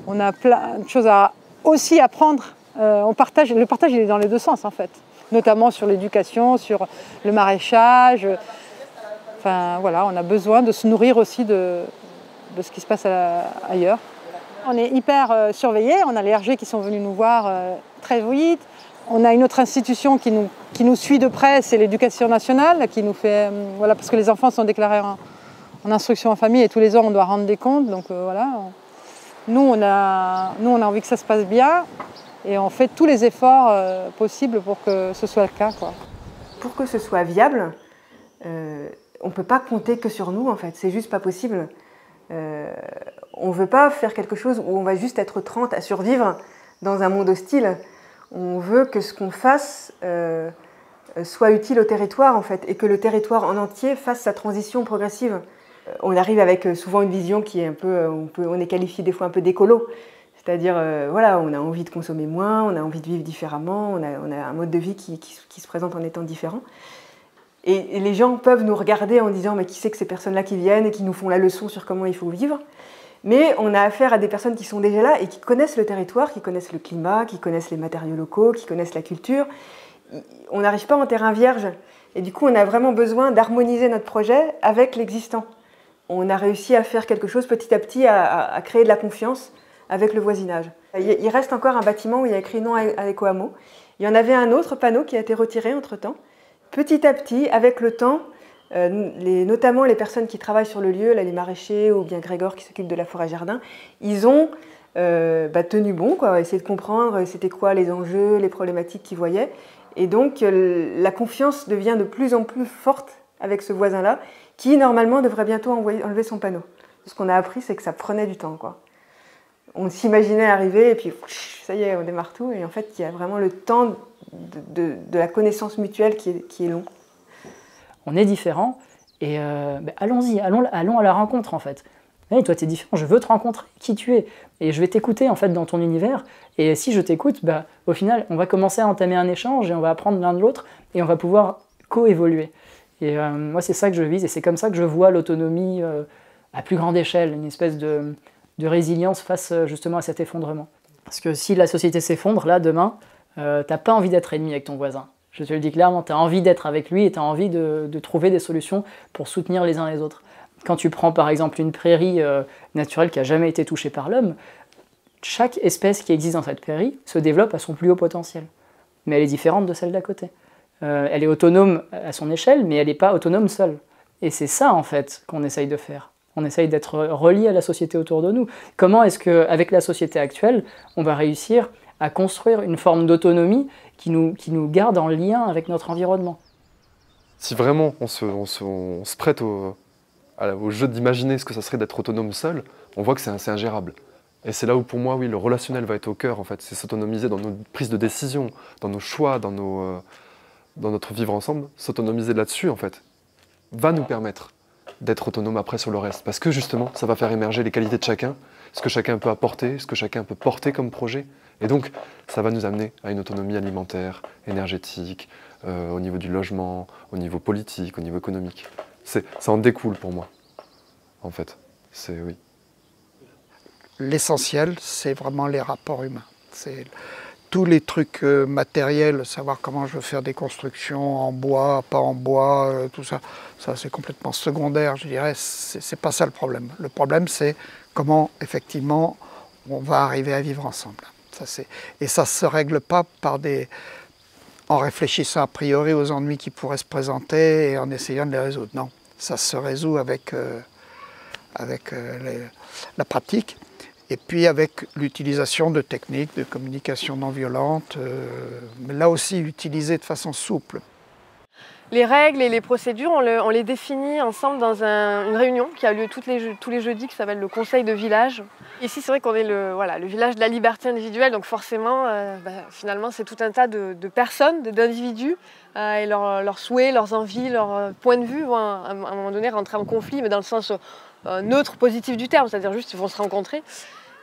On a plein de choses à aussi apprendre. Le partage il est dans les deux sens en fait, notamment sur l'éducation, sur le maraîchage. Enfin voilà, on a besoin de se nourrir aussi de ce qui se passe ailleurs. On est hyper surveillés, on a les RG qui sont venus nous voir très vite. On a une autre institution qui nous suit de près, c'est l'Éducation nationale, qui nous fait, voilà, parce que les enfants sont déclarés en instruction en famille et tous les ans on doit rendre des comptes. Donc voilà, nous on a envie que ça se passe bien et on fait tous les efforts possibles pour que ce soit le cas, quoi. Pour que ce soit viable, on ne peut pas compter que sur nous en fait, c'est juste pas possible. On ne veut pas faire quelque chose où on va juste être 30 à survivre dans un monde hostile. On veut que ce qu'on fasse soit utile au territoire en fait, et que le territoire en entier fasse sa transition progressive. On arrive avec souvent une vision qui est un peu, on est qualifié des fois un peu d'écolo, c'est-à-dire voilà, on a envie de consommer moins, on a envie de vivre différemment, on a un mode de vie qui se présente en étant différent. Et les gens peuvent nous regarder en disant mais qui c'est que ces personnes-là qui viennent et qui nous font la leçon sur comment il faut vivre. Mais on a affaire à des personnes qui sont déjà là et qui connaissent le territoire, qui connaissent le climat, qui connaissent les matériaux locaux, qui connaissent la culture. On n'arrive pas en terrain vierge. Et du coup, on a vraiment besoin d'harmoniser notre projet avec l'existant. On a réussi à faire quelque chose petit à petit, à créer de la confiance avec le voisinage. Il reste encore un bâtiment où il y a écrit non à l'éco-hameau. Il y en avait un autre panneau qui a été retiré entre-temps. Petit à petit, avec le temps, notamment les personnes qui travaillent sur le lieu, là, les maraîchers ou bien Grégor qui s'occupe de la forêt-jardin, ils ont tenu bon, quoi, essayé de comprendre c'était quoi les enjeux, les problématiques qu'ils voyaient. Et donc la confiance devient de plus en plus forte avec ce voisin-là, qui normalement devrait bientôt enlever son panneau. Ce qu'on a appris, c'est que ça prenait du temps, quoi. On s'imaginait arriver et puis ça y est, on démarre tout. Et en fait, il y a vraiment le temps de la connaissance mutuelle qui est long. On est différents et allons-y, allons à la rencontre en fait. Hey, toi, tu es différent, je veux te rencontrer, qui tu es. Et je vais t'écouter en fait dans ton univers. Et si je t'écoute, au final, on va commencer à entamer un échange et on va apprendre l'un de l'autre et on va pouvoir coévoluer. Et moi, c'est ça que je vise et c'est comme ça que je vois l'autonomie à plus grande échelle, une espèce de résilience face justement à cet effondrement. Parce que si la société s'effondre, là, demain, t'as pas envie d'être ennemi avec ton voisin. Je te le dis clairement, tu as envie d'être avec lui et tu as envie de trouver des solutions pour soutenir les uns les autres. Quand tu prends par exemple une prairie naturelle qui n'a jamais été touchée par l'homme, chaque espèce qui existe dans cette prairie se développe à son plus haut potentiel. Mais elle est différente de celle d'à côté. Elle est autonome à son échelle, mais elle n'est pas autonome seule. Et c'est ça en fait qu'on essaye de faire. On essaye d'être relié à la société autour de nous. Comment est-ce qu'avec la société actuelle, on va réussir à construire une forme d'autonomie qui nous garde en lien avec notre environnement? Si vraiment on se prête au jeu d'imaginer ce que ça serait d'être autonome seul, on voit que c'est ingérable. Et c'est là où pour moi, oui, le relationnel va être au cœur, en fait. C'est s'autonomiser dans nos prises de décision, dans nos choix, dans notre vivre ensemble. S'autonomiser là-dessus, en fait, va nous permettre d'être autonome après sur le reste. Parce que justement, ça va faire émerger les qualités de chacun, ce que chacun peut apporter, ce que chacun peut porter comme projet. Et donc, ça va nous amener à une autonomie alimentaire, énergétique, au niveau du logement, au niveau politique, au niveau économique. Ça en découle pour moi, en fait. Oui. L'essentiel, c'est vraiment les rapports humains. tous les trucs matériels, savoir comment je veux faire des constructions en bois, pas en bois, tout ça, ça c'est complètement secondaire, je dirais, c'est pas ça le problème. Le problème c'est comment effectivement on va arriver à vivre ensemble. Et ça ne se règle pas en réfléchissant a priori aux ennuis qui pourraient se présenter et en essayant de les résoudre. Non, ça se résout avec la pratique. Et puis avec l'utilisation de techniques de communication non violente, mais là aussi utilisées de façon souple. Les règles et les procédures, on les définit ensemble dans une réunion qui a lieu tous les jeudis, qui s'appelle le conseil de village. Ici, c'est vrai qu'on est le village de la liberté individuelle, donc forcément, finalement, c'est tout un tas de personnes, d'individus, et leurs souhaits, leurs envies, leurs points de vue vont à un moment donné rentrer en conflit, mais dans le sens neutre, positif du terme, c'est-à-dire juste ils vont se rencontrer.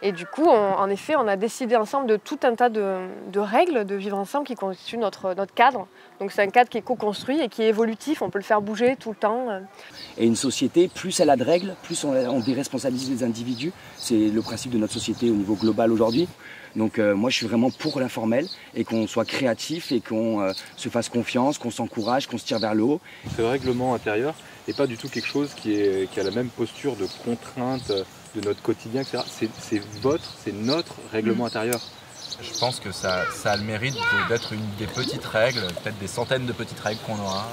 Et du coup, en effet, on a décidé ensemble de tout un tas de règles de vivre ensemble qui constituent notre cadre. Donc c'est un cadre qui est co-construit et qui est évolutif, on peut le faire bouger tout le temps. Et une société, plus elle a de règles, plus on déresponsabilise les individus. C'est le principe de notre société au niveau global aujourd'hui. Donc moi je suis vraiment pour l'informel et qu'on soit créatif et qu'on se fasse confiance, qu'on s'encourage, qu'on se tire vers le haut. Ce règlement intérieur n'est pas du tout quelque chose qui a la même posture de contrainte de notre quotidien, etc. C'est notre règlement intérieur. Je pense que ça a le mérite d'être une des petites règles, peut-être des centaines de petites règles qu'on aura.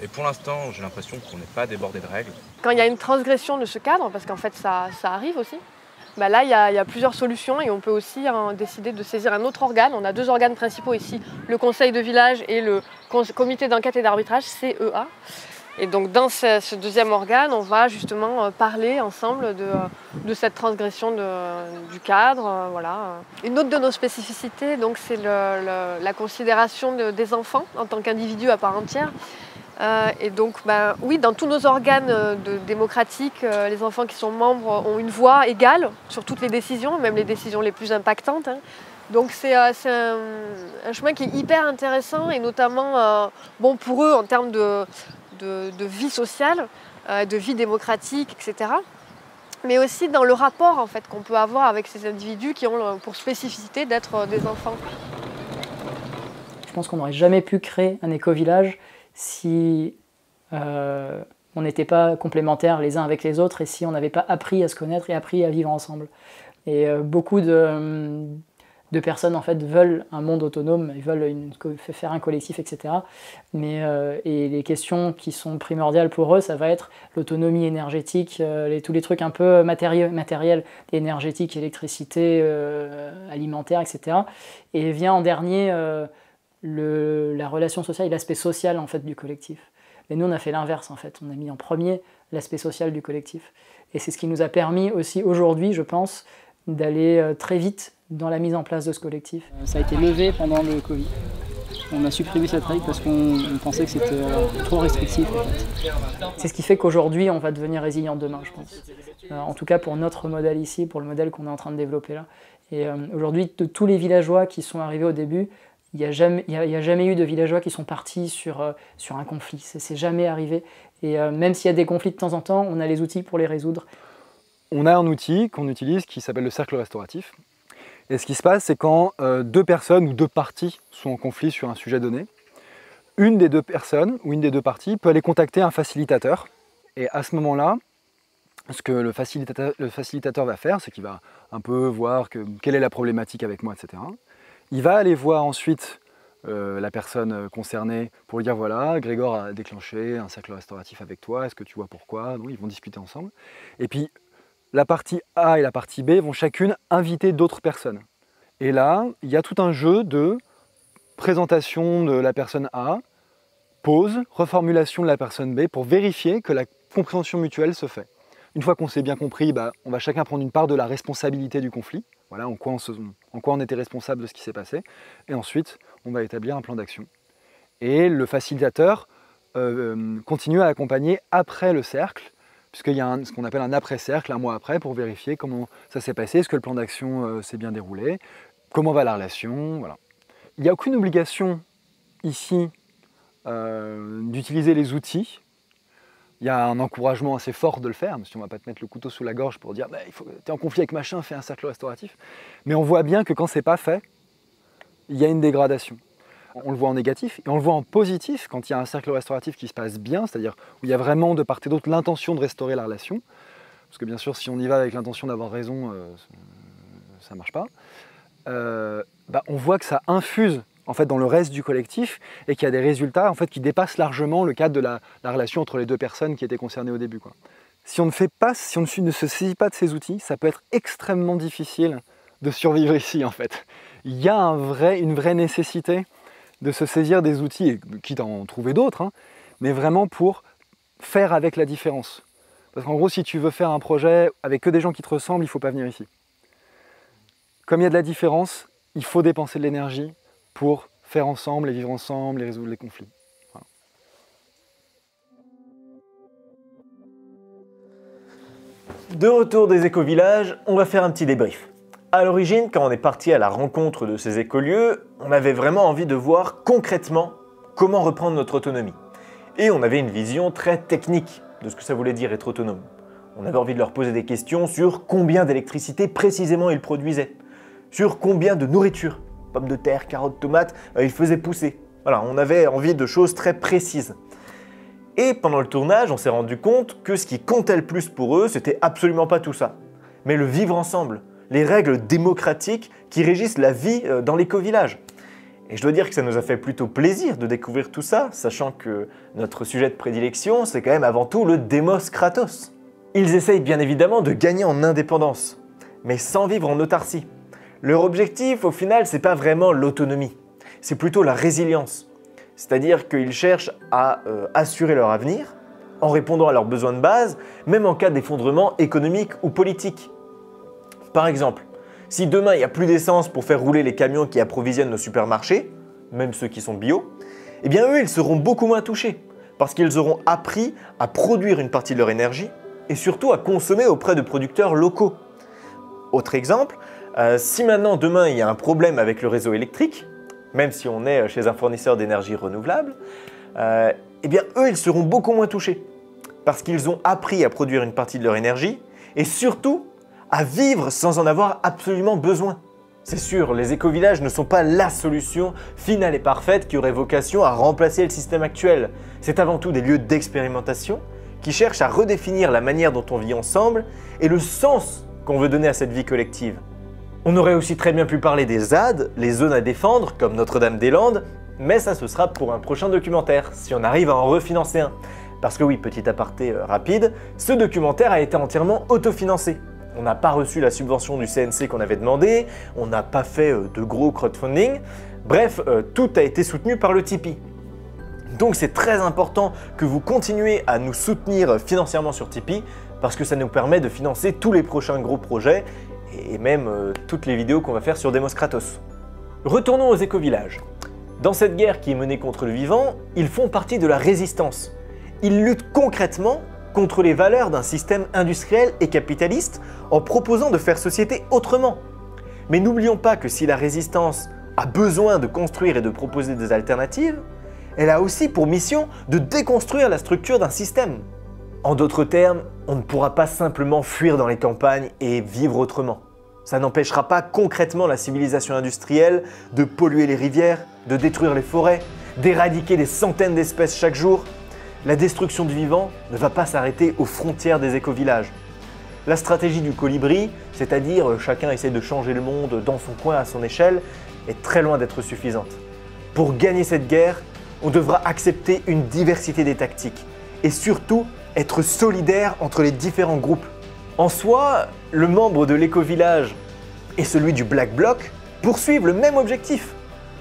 Et pour l'instant, j'ai l'impression qu'on n'est pas débordé de règles. Quand il y a une transgression de ce cadre, parce qu'en fait ça arrive aussi, bah là il y a plusieurs solutions et on peut aussi décider de saisir un autre organe. On a deux organes principaux ici, le conseil de village et le comité d'enquête et d'arbitrage, CEA. Et donc dans ce deuxième organe, on va justement parler ensemble de cette transgression du cadre. Voilà. Une autre de nos spécificités, c'est la considération des enfants en tant qu'individus à part entière. Et donc, oui, dans tous nos organes démocratiques, les enfants qui sont membres ont une voix égale sur toutes les décisions, même les décisions les plus impactantes. Donc c'est un chemin qui est hyper intéressant et notamment bon pour eux en termes de vie sociale, de vie démocratique, etc. Mais aussi dans le rapport en fait, qu'on peut avoir avec ces individus qui ont pour spécificité d'être des enfants. Je pense qu'on n'aurait jamais pu créer un éco-village si on n'était pas complémentaires les uns avec les autres et si on n'avait pas appris à se connaître et appris à vivre ensemble. Et beaucoup de personnes en fait veulent un monde autonome, ils veulent faire un collectif, etc. Et les questions qui sont primordiales pour eux, ça va être l'autonomie énergétique, tous les trucs un peu matériels, énergétique, électricité, alimentaire, etc. Et vient en dernier la relation sociale et l'aspect social en fait du collectif. Mais nous on a fait l'inverse en fait, on a mis en premier l'aspect social du collectif. Et c'est ce qui nous a permis aussi aujourd'hui, je pense, d'aller très vite dans la mise en place de ce collectif. Ça a été levé pendant le Covid. On a supprimé cette règle parce qu'on pensait que c'était trop restrictif. En fait. C'est ce qui fait qu'aujourd'hui, on va devenir résilient demain, je pense. En tout cas, pour notre modèle ici, pour le modèle qu'on est en train de développer là. Et aujourd'hui, de tous les villageois qui sont arrivés au début, il n'y a jamais eu de villageois qui sont partis sur un conflit. C'est jamais arrivé. Et même s'il y a des conflits de temps en temps, on a les outils pour les résoudre. On a un outil qu'on utilise qui s'appelle le cercle restauratif. Et ce qui se passe, c'est quand deux personnes ou deux parties sont en conflit sur un sujet donné, une des deux personnes ou une des deux parties peut aller contacter un facilitateur. Et à ce moment-là, ce que le facilitateur va faire, c'est qu'il va un peu voir quelle est la problématique avec moi, etc. Il va aller voir ensuite la personne concernée pour lui dire voilà, Grégor a déclenché un cercle restauratif avec toi, est-ce que tu vois pourquoi? Donc, ils vont discuter ensemble. Et puis, la partie A et la partie B vont chacune inviter d'autres personnes. Et là, il y a tout un jeu de présentation de la personne A, pause, reformulation de la personne B pour vérifier que la compréhension mutuelle se fait. Une fois qu'on s'est bien compris, on va chacun prendre une part de la responsabilité du conflit, voilà, en quoi on était responsable de ce qui s'est passé, et ensuite on va établir un plan d'action. Et le facilitateur continue à accompagner après le cercle, puisqu'il y a ce qu'on appelle un après-cercle, un mois après, pour vérifier comment ça s'est passé, est-ce que le plan d'action s'est bien déroulé, comment va la relation, voilà. Il n'y a aucune obligation ici d'utiliser les outils. Il y a un encouragement assez fort de le faire, parce qu'on ne va pas te mettre le couteau sous la gorge pour dire tu es en conflit avec machin, fais un cercle restauratif. Mais on voit bien que quand ce n'est pas fait, il y a une dégradation. On le voit en négatif et on le voit en positif quand il y a un cercle restauratif qui se passe bien, c'est-à-dire où il y a vraiment de part et d'autre l'intention de restaurer la relation. Parce que bien sûr, si on y va avec l'intention d'avoir raison, ça ne marche pas. On voit que ça infuse en fait, dans le reste du collectif et qu'il y a des résultats en fait, qui dépassent largement le cadre de la relation entre les deux personnes qui étaient concernées au début, quoi. Si on ne se saisit pas de ces outils, ça peut être extrêmement difficile de survivre ici en fait. Il y a une vraie nécessité de se saisir des outils, quitte à en trouver d'autres, hein, mais vraiment pour faire avec la différence. Parce qu'en gros, si tu veux faire un projet avec que des gens qui te ressemblent, il ne faut pas venir ici. Comme il y a de la différence, il faut dépenser de l'énergie pour faire ensemble et vivre ensemble et résoudre les conflits. Voilà. De retour des éco-villages, on va faire un petit débrief. À l'origine, quand on est parti à la rencontre de ces écolieux, on avait vraiment envie de voir concrètement comment reprendre notre autonomie. Et on avait une vision très technique de ce que ça voulait dire être autonome. On avait envie de leur poser des questions sur combien d'électricité précisément ils produisaient, sur combien de nourriture, pommes de terre, carottes, tomates, ils faisaient pousser. Voilà, on avait envie de choses très précises. Et pendant le tournage, on s'est rendu compte que ce qui comptait le plus pour eux, c'était absolument pas tout ça, mais le vivre ensemble, les règles démocratiques qui régissent la vie dans l'éco-village. Et je dois dire que ça nous a fait plutôt plaisir de découvrir tout ça, sachant que notre sujet de prédilection, c'est quand même avant tout le Demos Kratos. Ils essayent bien évidemment de gagner en indépendance, mais sans vivre en autarcie. Leur objectif, au final, c'est pas vraiment l'autonomie, c'est plutôt la résilience. C'est-à-dire qu'ils cherchent à assurer leur avenir, en répondant à leurs besoins de base, même en cas d'effondrement économique ou politique. Par exemple, si demain il n'y a plus d'essence pour faire rouler les camions qui approvisionnent nos supermarchés, même ceux qui sont bio, eh bien eux ils seront beaucoup moins touchés, parce qu'ils auront appris à produire une partie de leur énergie et surtout à consommer auprès de producteurs locaux. Autre exemple, si maintenant demain il y a un problème avec le réseau électrique, même si on est chez un fournisseur d'énergie renouvelable, eh bien eux ils seront beaucoup moins touchés, parce qu'ils ont appris à produire une partie de leur énergie et surtout à vivre sans en avoir absolument besoin. C'est sûr, les éco-villages ne sont pas la solution finale et parfaite qui aurait vocation à remplacer le système actuel. C'est avant tout des lieux d'expérimentation qui cherchent à redéfinir la manière dont on vit ensemble et le sens qu'on veut donner à cette vie collective. On aurait aussi très bien pu parler des ZAD, les zones à défendre, comme Notre-Dame-des-Landes, mais ça ce sera pour un prochain documentaire, si on arrive à en refinancer un. Parce que oui, petit aparté rapide, ce documentaire a été entièrement autofinancé. On n'a pas reçu la subvention du CNC qu'on avait demandé, on n'a pas fait de gros crowdfunding, bref, tout a été soutenu par le Tipeee. Donc c'est très important que vous continuez à nous soutenir financièrement sur Tipeee, parce que ça nous permet de financer tous les prochains gros projets, et même toutes les vidéos qu'on va faire sur Demos Kratos. Retournons aux éco-villages. Dans cette guerre qui est menée contre le vivant, ils font partie de la résistance. Ils luttent concrètement contre les valeurs d'un système industriel et capitaliste en proposant de faire société autrement. Mais n'oublions pas que si la résistance a besoin de construire et de proposer des alternatives, elle a aussi pour mission de déconstruire la structure d'un système. En d'autres termes, on ne pourra pas simplement fuir dans les campagnes et vivre autrement. Ça n'empêchera pas concrètement la civilisation industrielle de polluer les rivières, de détruire les forêts, d'éradiquer des centaines d'espèces chaque jour. La destruction du vivant ne va pas s'arrêter aux frontières des éco-villages. La stratégie du colibri, c'est-à-dire chacun essaie de changer le monde dans son coin à son échelle, est très loin d'être suffisante. Pour gagner cette guerre, on devra accepter une diversité des tactiques et surtout être solidaire entre les différents groupes. En soi, le membre de l'éco-village et celui du Black Bloc poursuivent le même objectif.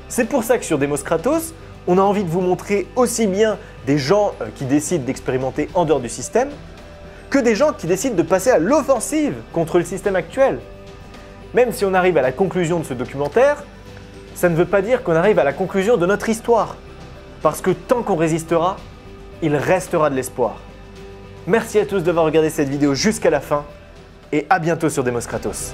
C'est pour ça que sur Demos Kratos, on a envie de vous montrer aussi bien des gens qui décident d'expérimenter en dehors du système, que des gens qui décident de passer à l'offensive contre le système actuel. Même si on arrive à la conclusion de ce documentaire, ça ne veut pas dire qu'on arrive à la conclusion de notre histoire. Parce que tant qu'on résistera, il restera de l'espoir. Merci à tous d'avoir regardé cette vidéo jusqu'à la fin, et à bientôt sur Demos Kratos.